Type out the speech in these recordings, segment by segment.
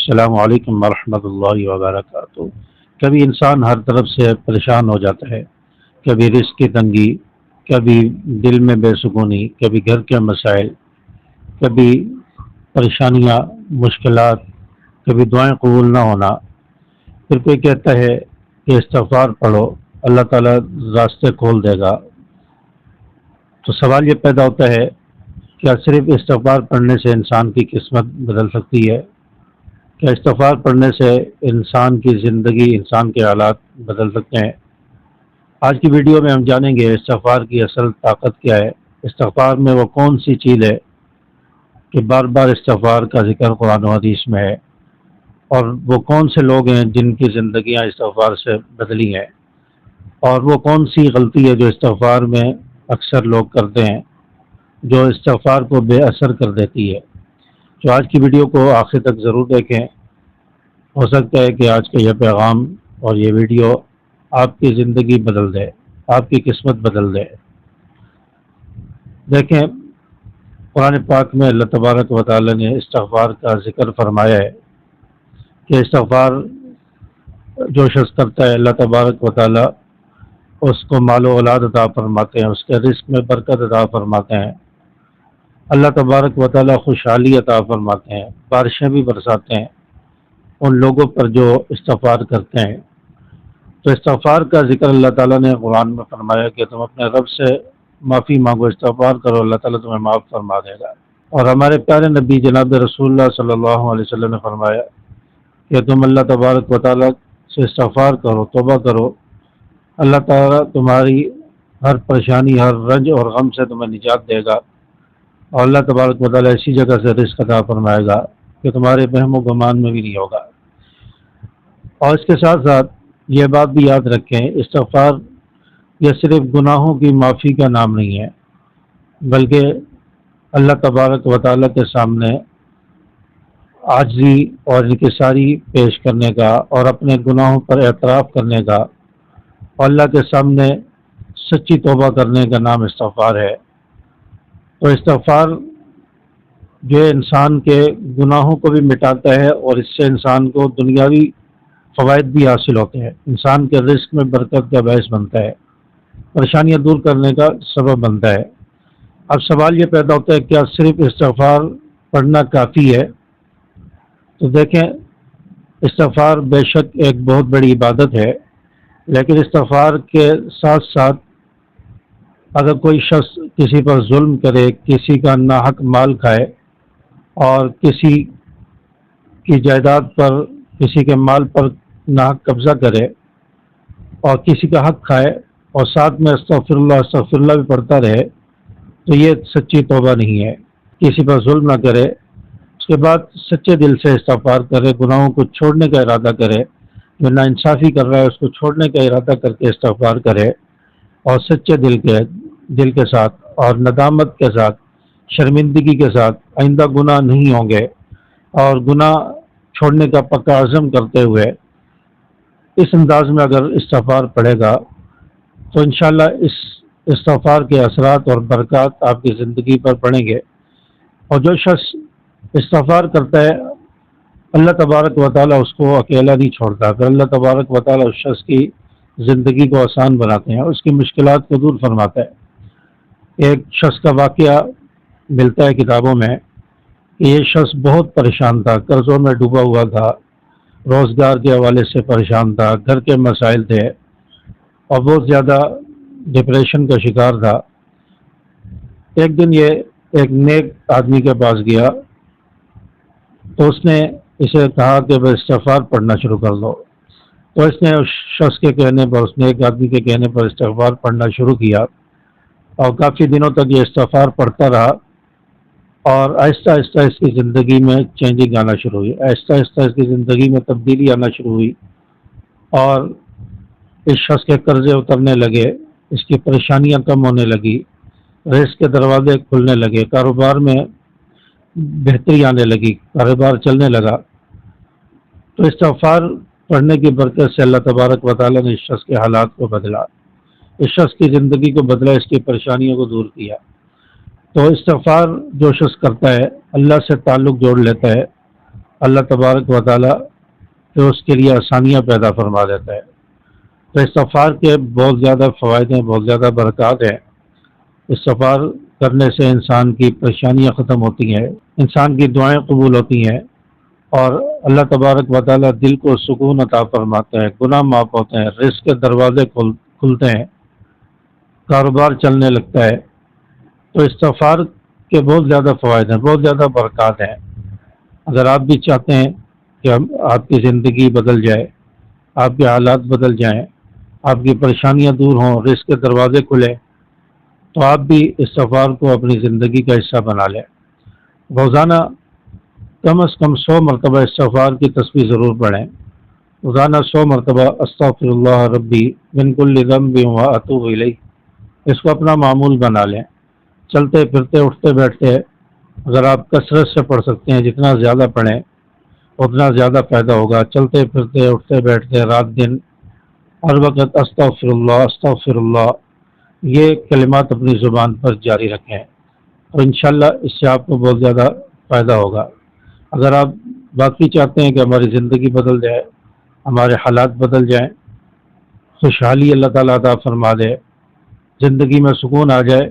السلام علیکم ورحمۃ اللہ وبرکاتہ۔ کبھی انسان ہر طرف سے پریشان ہو جاتا ہے، کبھی رزق کی تنگی، کبھی دل میں بے سکونی، کبھی گھر کے مسائل، کبھی پریشانیاں، مشکلات، کبھی دعائیں قبول نہ ہونا۔ پھر کوئی کہتا ہے کہ استغفار پڑھو، اللہ تعالیٰ راستے کھول دے گا۔ تو سوال یہ پیدا ہوتا ہے، کیا صرف استغفار پڑھنے سے انسان کی قسمت بدل سکتی ہے؟ کیا استغفار پڑھنے سے انسان کی زندگی، انسان کے حالات بدل سکتے ہیں؟ آج کی ویڈیو میں ہم جانیں گے استغفار کی اصل طاقت کیا ہے، استغفار میں وہ کون سی چیز ہے کہ بار بار استغفار کا ذکر قرآن و حدیث میں ہے، اور وہ کون سے لوگ ہیں جن کی زندگیاں استغفار سے بدلی ہیں، اور وہ کون سی غلطی ہے جو استغفار میں اکثر لوگ کرتے ہیں جو استغفار کو بے اثر کر دیتی ہے۔ تو آج کی ویڈیو کو آخر تک ضرور دیکھیں، ہو سکتا ہے کہ آج کا یہ پیغام اور یہ ویڈیو آپ کی زندگی بدل دے، آپ کی قسمت بدل دے۔ دیکھیں، قرآن پاک میں اللہ تبارک و تعالی نے استغفار کا ذکر فرمایا ہے کہ استغفار جو شخص کرتا ہے اللہ تبارک و تعالی اس کو مال و اولاد عطا فرماتے ہیں، اس کے رزق میں برکت عطا فرماتے ہیں، اللہ تبارک و تعالی خوشحالی عطا فرماتے ہیں، بارشیں بھی برساتے ہیں ان لوگوں پر جو استغفار کرتے ہیں۔ تو استغفار کا ذکر اللہ تعالیٰ نے قرآن میں فرمایا کہ تم اپنے رب سے معافی مانگو، استغفار کرو، اللہ تعالیٰ تمہیں معاف فرما دے گا۔ اور ہمارے پیارے نبی جناب رسول اللہ صلی اللہ علیہ وسلم نے فرمایا کہ تم اللہ تبارک و تعالیٰ سے استغفار کرو، توبہ کرو، اللہ تعالیٰ تمہاری ہر پریشانی، ہر رنج اور غم سے تمہیں نجات دے گا، اور اللہ تبارک و تعالیٰ ایسی جگہ سے رزق عطا فرمائے گا کہ تمہارے وہم و گمان میں بھی نہیں ہوگا۔ اور اس کے ساتھ ساتھ یہ بات بھی یاد رکھیں، استغفار یہ صرف گناہوں کی معافی کا نام نہیں ہے، بلکہ اللہ تبارک و تعالیٰ کے سامنے عاجزی اور انکساری پیش کرنے کا، اور اپنے گناہوں پر اعتراف کرنے کا، اور اللہ کے سامنے سچی توبہ کرنے کا نام استغفار ہے۔ تو استغفار جو انسان کے گناہوں کو بھی مٹاتا ہے، اور اس سے انسان کو دنیاوی فوائد بھی حاصل ہوتے ہیں، انسان کے رزق میں برکت کا باعث بنتا ہے، پریشانیاں دور کرنے کا سبب بنتا ہے۔ اب سوال یہ پیدا ہوتا ہے، کیا صرف استغفار پڑھنا کافی ہے؟ تو دیکھیں، استغفار بے شک ایک بہت بڑی عبادت ہے، لیکن استغفار کے ساتھ ساتھ اگر کوئی شخص کسی پر ظلم کرے، کسی کا ناحق مال کھائے، اور کسی کی جائیداد پر، کسی کے مال پر ناحق قبضہ کرے، اور کسی کا حق کھائے، اور ساتھ میں استغفر اللہ بھی پڑھتا رہے، تو یہ سچی توبہ نہیں ہے۔ کسی پر ظلم نہ کرے، اس کے بعد سچے دل سے استغفار کرے، گناہوں کو چھوڑنے کا ارادہ کرے، جو ناانصافی کر رہا ہے اس کو چھوڑنے کا ارادہ کر کے استغفار کرے، اور سچے دل کے ساتھ اور ندامت کے ساتھ، شرمندگی کے ساتھ آئندہ گناہ نہیں ہوں گے، اور گناہ چھوڑنے کا پکا عزم کرتے ہوئے اس انداز میں اگر استغفار پڑھے گا تو انشاءاللہ اس استغفار کے اثرات اور برکات آپ کی زندگی پر پڑیں گے۔ اور جو شخص استغفار کرتا ہے، اللہ تبارک و تعالیٰ اس کو اکیلا نہیں چھوڑتا، پھر اللہ تبارک و تعالیٰ اس شخص کی زندگی کو آسان بناتے ہیں، اس کی مشکلات کو دور فرماتا ہے۔ ایک شخص کا واقعہ ملتا ہے کتابوں میں کہ یہ شخص بہت پریشان تھا، قرضوں میں ڈوبا ہوا تھا، روزگار کے حوالے سے پریشان تھا، گھر کے مسائل تھے، اور بہت زیادہ ڈپریشن کا شکار تھا۔ ایک دن یہ ایک نیک آدمی کے پاس گیا، تو اس نے اسے کہا کہ بس استغفار پڑھنا شروع کر دو۔ تو اس نے اس شخص کے کہنے پر، اس نیک آدمی کے کہنے پر استغفار پڑھنا شروع کیا، اور کافی دنوں تک یہ استغفار پڑھتا رہا، اور آہستہ آہستہ اس کی زندگی میں چینجنگ آنا شروع ہوئی، آہستہ آہستہ اس کی زندگی میں تبدیلی آنا شروع ہوئی، اور اس شخص کے قرضے اترنے لگے، اس کی پریشانیاں کم ہونے لگی، رزق کے دروازے کھلنے لگے، کاروبار میں بہتری آنے لگی، کاروبار چلنے لگا۔ تو استغفار پڑھنے کی برکت سے اللہ تبارک و تعالیٰ نے اس شخص کے حالات کو بدلا، اس شخص کی زندگی کو بدلا، اس کی پریشانیوں کو دور کیا۔ تو استغفار جو شخص کرتا ہے، اللہ سے تعلق جوڑ لیتا ہے، اللہ تبارک و تعالیٰ پھر اس کے لیے آسانیاں پیدا فرما دیتا ہے۔ تو استغفار کے بہت زیادہ فوائد ہیں، بہت زیادہ برکات ہیں۔ استغفار کرنے سے انسان کی پریشانیاں ختم ہوتی ہیں، انسان کی دعائیں قبول ہوتی ہیں، اور اللہ تبارک و تعالیٰ دل کو سکون عطا فرماتا ہے، گناہ معاف ہوتے ہیں، رزق کے دروازے کھلتے ہیں، کاروبار چلنے لگتا ہے۔ تو استغفار کے بہت زیادہ فوائد ہیں، بہت زیادہ برکات ہیں۔ اگر آپ بھی چاہتے ہیں کہ آپ کی زندگی بدل جائے، آپ کے حالات بدل جائیں، آپ کی پریشانیاں دور ہوں، رزق کے دروازے کھلے، تو آپ بھی استغفار کو اپنی زندگی کا حصہ بنا لیں۔ روزانہ کم از کم 100 مرتبہ استغفار کی تسبیح ضرور پڑھیں۔ روزانہ 100 مرتبہ استغفر اللہ ربی من کل ذنب واتوب الیہ، اس کو اپنا معمول بنا لیں۔ چلتے پھرتے اٹھتے بیٹھتے اگر آپ کثرت سے پڑھ سکتے ہیں، جتنا زیادہ پڑھیں اتنا زیادہ فائدہ ہوگا۔ چلتے پھرتے اٹھتے بیٹھتے رات دن ہر وقت استغفر اللہ یہ کلمات اپنی زبان پر جاری رکھیں، اور انشاءاللہ اس سے آپ کو بہت زیادہ فائدہ ہوگا۔ اگر آپ باقی چاہتے ہیں کہ ہماری زندگی بدل جائے، ہمارے حالات بدل جائیں، خوشحالی اللہ تعالیٰ عطا فرما دے، زندگی میں سکون آ جائے،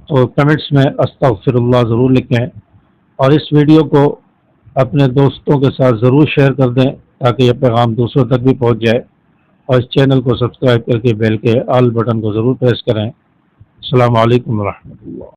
تو کمنٹس میں استغفر اللہ ضرور لکھیں، اور اس ویڈیو کو اپنے دوستوں کے ساتھ ضرور شیئر کر دیں تاکہ یہ پیغام دوسروں تک بھی پہنچ جائے، اور اس چینل کو سبسکرائب کر کے بیل کے آل بٹن کو ضرور پریس کریں۔ السلام علیکم ورحمۃ اللہ۔